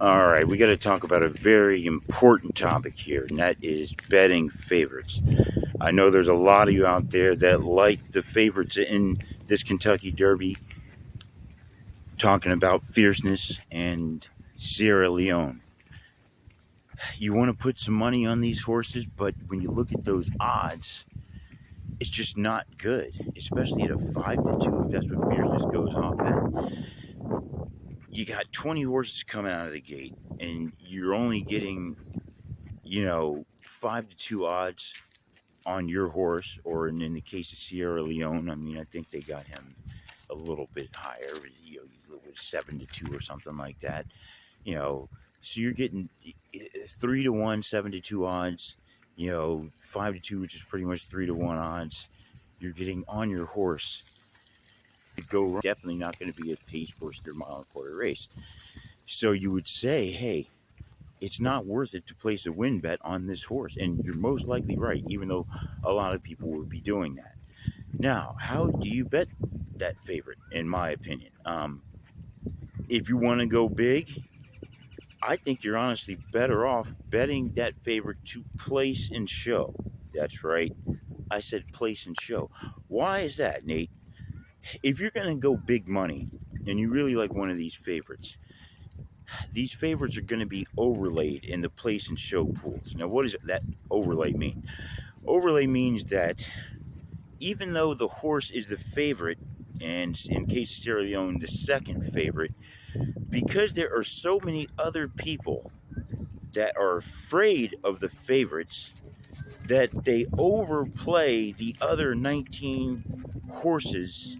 All right, we got to talk about a very important topic here, and that is betting favorites. I know there's a lot of you out there that like the favorites in this Kentucky Derby, talking about Fierceness and Sierra Leone. You want to put some money on these horses, but when you look at those odds, it's just not good, especially at a 5-2, if that's what Fierceness goes off at. You got 20 horses coming out of the gate, and you're only getting 5-2 odds on your horse, or in the case of Sierra Leone, I mean, I think they got him a little bit higher, he's a little bit 7-2 or something like that. So you're getting 3-1, 7-2 odds, 5-2, which is pretty much 3-1 odds. You're getting on your horse to go. Definitely not going to be a pace per mile and quarter race. So you would say, hey, it's not worth it to place a win bet on this horse. And you're most likely right, even though a lot of people would be doing that. Now, how do you bet that favorite, in my opinion? If you want to go big, I think you're honestly better off betting that favorite to place and show. That's right. I said place and show. Why is that, Nate? If you're going to go big money and you really like one of these favorites are going to be overlaid in the place and show pools. Now, what does that overlay mean? Overlay means that even though the horse is the favorite, and in case of Sierra Leone, the second favorite, because there are so many other people that are afraid of the favorites, that they overplay the other 19 horses,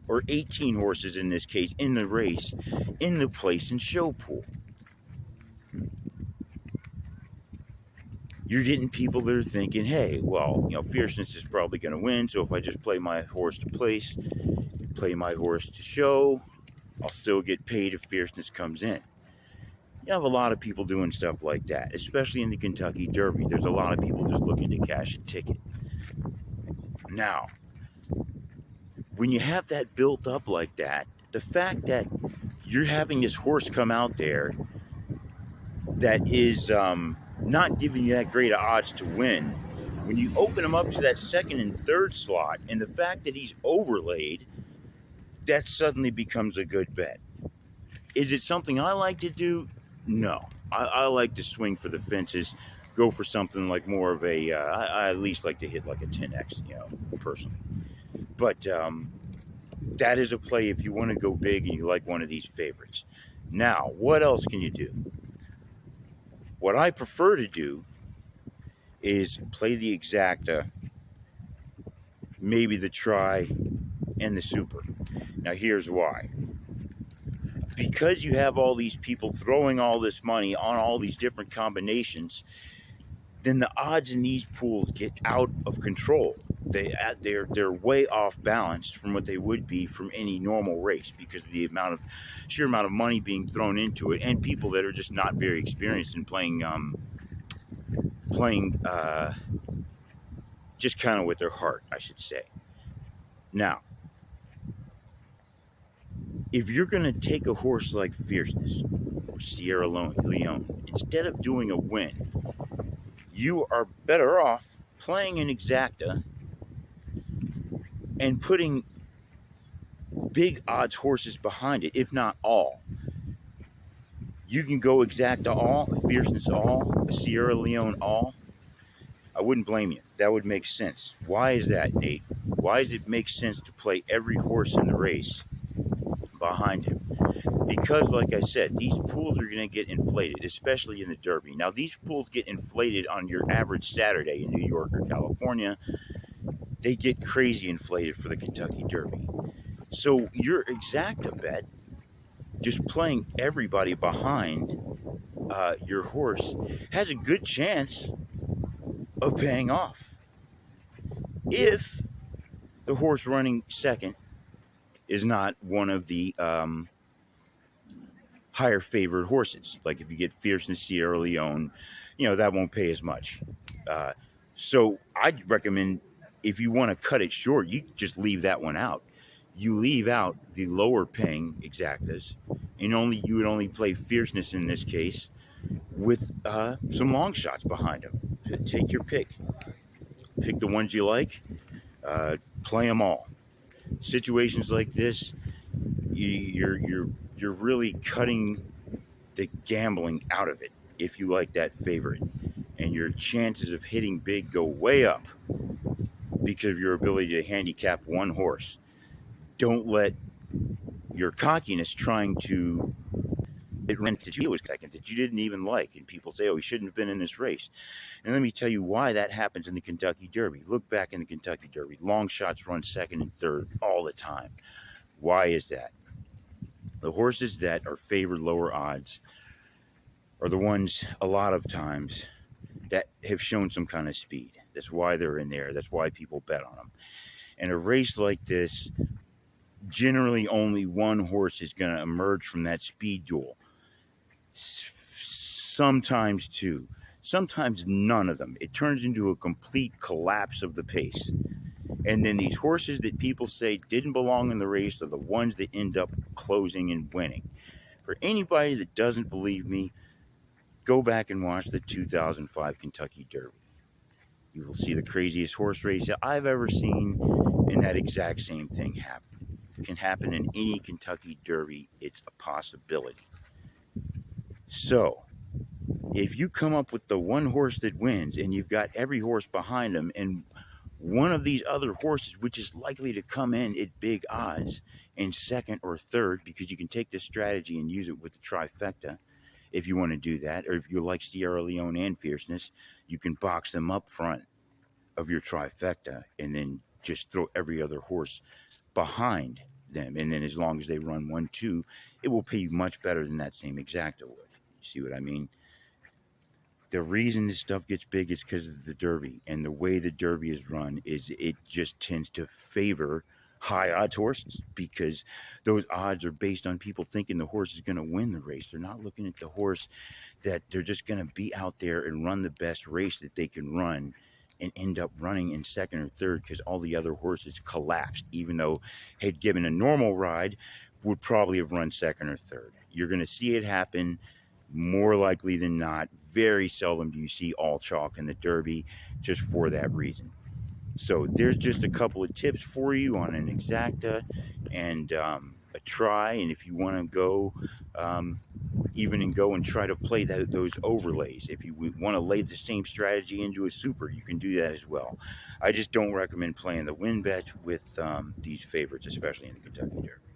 or 18 horses in this case, in the race, in the place and show pool. You're getting people that are thinking, hey, well, Fierceness is probably going to win, so if I just play my horse to place, play my horse to show, I'll still get paid if Fierceness comes in. You have a lot of people doing stuff like that, especially in the Kentucky Derby. There's a lot of people just looking to cash a ticket. Now, when you have that built up like that, the fact that you're having this horse come out there that is not giving you that great of odds to win, when you open him up to that second and third slot, and the fact that he's overlaid, that suddenly becomes a good bet. Is it something I like to do? No. I like to swing for the fences, go for something like more of a, I at least like to hit like a 10x, personally. But that is a play if you want to go big and you like one of these favorites. Now, what else can you do? What I prefer to do is play the exacta, maybe the try, and the super. Now, here's why. Because you have all these people throwing all this money on all these different combinations, then the odds in these pools get out of control. They're way off balance from what they would be from any normal race because of the sheer amount of money being thrown into it, and people that are just not very experienced in playing just kind of with their heart, I should say. Now, if you're going to take a horse like Fierceness or Sierra Leone, instead of doing a win, you are better off playing an exacta and putting big odds horses behind it, if not all. You can go exacta all, Fierceness all, Sierra Leone all. I wouldn't blame you. That would make sense. Why is that, Nate? Why does it make sense to play every horse in the race behind him? Because, like I said, these pools are going to get inflated, especially in the Derby. Now, these pools get inflated on your average Saturday in New York or California. They get crazy inflated for the Kentucky Derby. So your exacta bet, just playing everybody behind your horse, has a good chance of paying off. If the horse running second is not one of the higher favored horses. Like if you get Fierceness, Sierra Leone, that won't pay as much. So I'd recommend, if you want to cut it short, you just leave that one out. You leave out the lower paying exactas And only you would only play Fierceness in this case with some long shots behind them. Take your pick the ones you like, play them all. Situations like this, you're really cutting the gambling out of it if you like that favorite, and your chances of hitting big go way up because of your ability to handicap one horse. Don't let your cockiness trying to it ran that you was second that you didn't even like, and people say, "Oh, he shouldn't have been in this race." And let me tell you why that happens in the Kentucky Derby. Look back in the Kentucky Derby, long shots run second and third all the time. Why is that? The horses that are favored lower odds are the ones a lot of times that have shown some kind of speed. That's why they're in there. That's why people bet on them. In a race like this, generally only one horse is going to emerge from that speed duel. Sometimes two, sometimes none of them. It turns into a complete collapse of the pace. And then these horses that people say didn't belong in the race are the ones that end up closing and winning. For anybody that doesn't believe me, go back and watch the 2005 Kentucky Derby. You will see the craziest horse race I've ever seen, and that exact same thing happen. It can happen in any Kentucky Derby. It's a possibility. So, if you come up with the one horse that wins and you've got every horse behind them, and one of these other horses, which is likely to come in at big odds in second or third, because you can take this strategy and use it with the trifecta if you want to do that, or if you like Sierra Leone and Fierceness, you can box them up front of your trifecta and then just throw every other horse behind them. And then as long as they run 1-2, it will pay you much better than that same exacta would. You see what I mean? The reason this stuff gets big is because of the Derby, and the way the Derby is run is it just tends to favor high odds horses because those odds are based on people thinking the horse is going to win the race. They're not looking at the horse that they're just going to be out there and run the best race that they can run and end up running in second or third because all the other horses collapsed, even though had given a normal ride would probably have run second or third. You're going to see it happen more likely than not. Very seldom do you see all chalk in the Derby just for that reason. So there's just a couple of tips for you on an exacta and a try. And if you want to go even and go and try to play those overlays, if you want to lay the same strategy into a super, you can do that as well. I just don't recommend playing the win bet with these favorites, especially in the Kentucky Derby.